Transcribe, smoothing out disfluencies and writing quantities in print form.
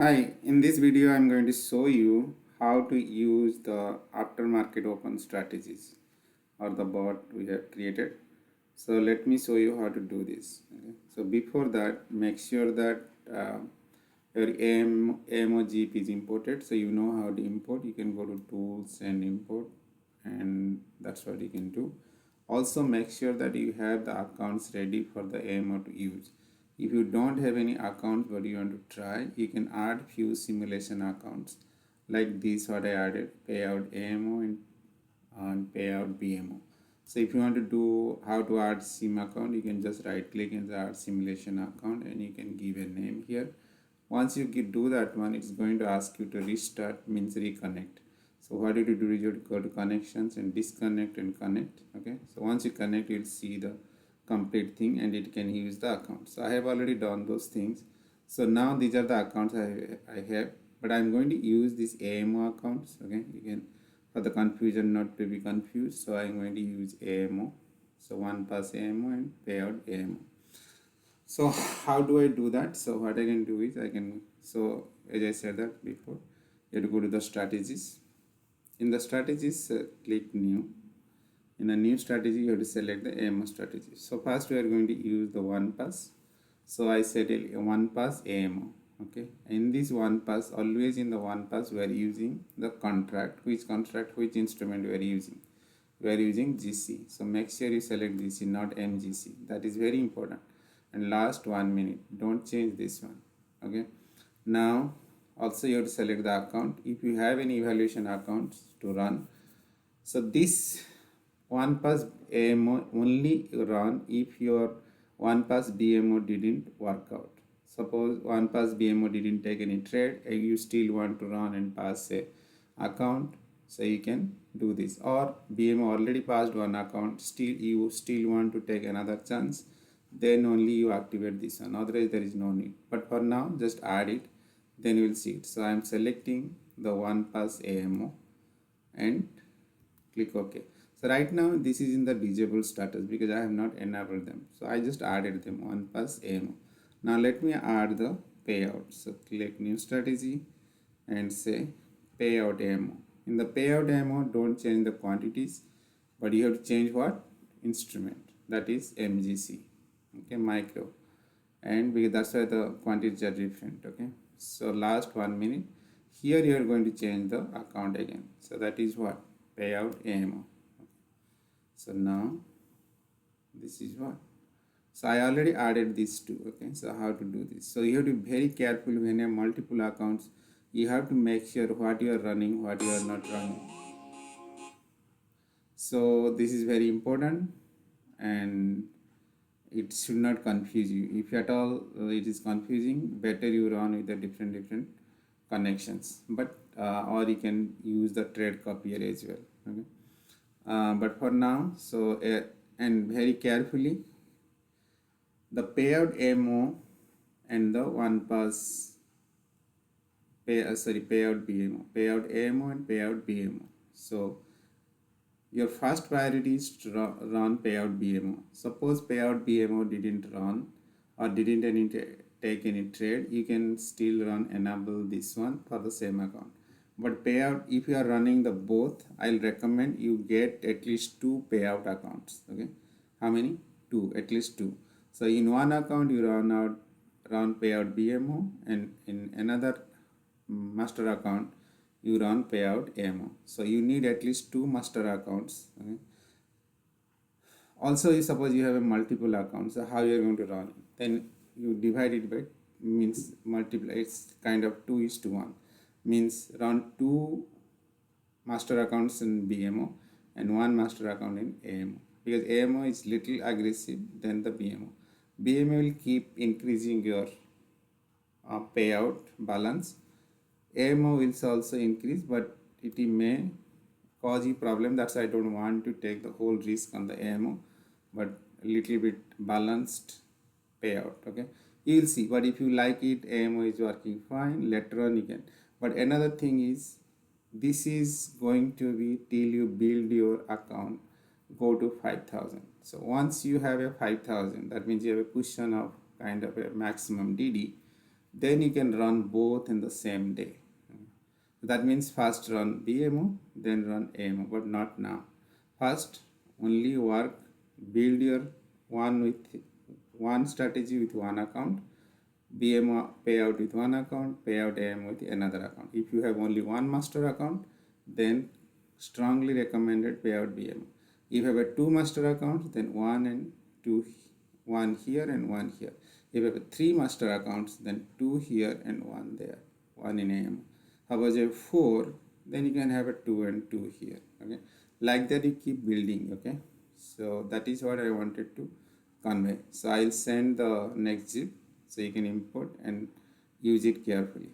Hi, in this video I'm going to show you how to use the aftermarket open strategies or the bot we have created. So let me show you how to do this. Okay. So before that, make sure that your AMO zip is imported. So you know how to import. You can go to tools and import, and that's what you can do. Also make sure that you have the accounts ready for the AMO to use. If you don't have any accounts but you want to try, you can add few simulation accounts like this what I added, payout AMO and payout BMO. So if you want to do how to add sim account, you can just right click and add simulation account and you can give a name here. Once you do that one, it's going to ask you to restart, means reconnect. So what you do is you go to connections and disconnect and connect. Okay, so once you connect, you'll see the complete thing and it can use the account. So I have already done those things. So now these are the accounts I have, but I'm going to use these AMO accounts. Okay, you can, for the confusion not to be confused, so I'm going to use AMO. So one pass AMO and payout AMO. So how do I do that? So what I can do is so as I said that before, you have to go to the strategies. In the strategies, click new. In a new strategy, you have to select the AMO strategy. So first we are going to use the one pass. So I said one pass AMO. Okay. In this one pass, always in the one pass, we are using the contract. Which instrument we are using? We are using GC. So make sure you select GC, not MGC. That is very important. And last 1 minute, don't change this one. Okay. Now also you have to select the account. If you have any evaluation accounts to run, so this one pass AMO only run if your one pass BMO didn't work out. Suppose one pass BMO didn't take any trade and you still want to run and pass a account, so you can do this. Or BMO already passed one account, you still want to take another chance, then only you activate this one. Otherwise there is no need. But for now, just add it, then you will see it. So I am selecting the one pass AMO and click OK. So right now this is in the disable status because I have not enabled them. So I just added them one pass AMO. Now let me add the payout. So click new strategy and say payout AMO. In the payout AMO, don't change the quantities, but you have to change what? Instrument. That is MGC. Okay, micro. And because that's why the quantities are different. Okay. So last 1 minute. Here you are going to change the account again. So that is what? Payout AMO. So now this is what. So I already added these two. Okay. So how to do this? So you have to be very careful when you have multiple accounts. You have to make sure what you are running, what you are not running. So this is very important and it should not confuse you. If at all it is confusing, better you run with the different connections. But or you can use the trade copier as well. Okay. But for now, so and very carefully, the payout AMO and the one pass payout payout AMO and payout BMO. So your first priority is to run payout BMO. Suppose payout BMO didn't run or didn't take any trade, you can still enable this one for the same account. But payout, if you are running the both, I'll recommend you get at least two payout accounts. Okay, how many? Two, at least two. So in one account you run payout BMO, and in another master account you run payout AMO. So you need at least two master accounts. Okay. Also, you suppose you have a multiple accounts, so how you are going to run it? Then you divide it by, means multiply. It's kind of 2:1, means run two master accounts in BMO and one master account in AMO, because AMO is little aggressive than the BMO. BMO will keep increasing your payout balance. AMO will also increase, but it may cause you problem. That's why I don't want to take the whole risk on the AMO, but a little bit balanced payout. Okay, you will see. But if you like it, AMO is working fine. Later on you can. But another thing is, this is going to be till you build your account, go to 5,000. So once you have a 5,000, that means you have a cushion of kind of a maximum DD. then you can run both in the same day. That means first run BMO, then run AMO, but not now. First, only work, build your one strategy with one account, BMO payout with one account, payout AMO with another account. If you have only one master account, then strongly recommended payout BMO. If you have a two master accounts, then one and two, one here and one here. If you have three master accounts, then two here and one there, one in AMO. Suppose you have four, then you can have a two and two here. Okay, like that you keep building. Okay, so that is what I wanted to convey. So I'll send the next zip so you can import and use it carefully.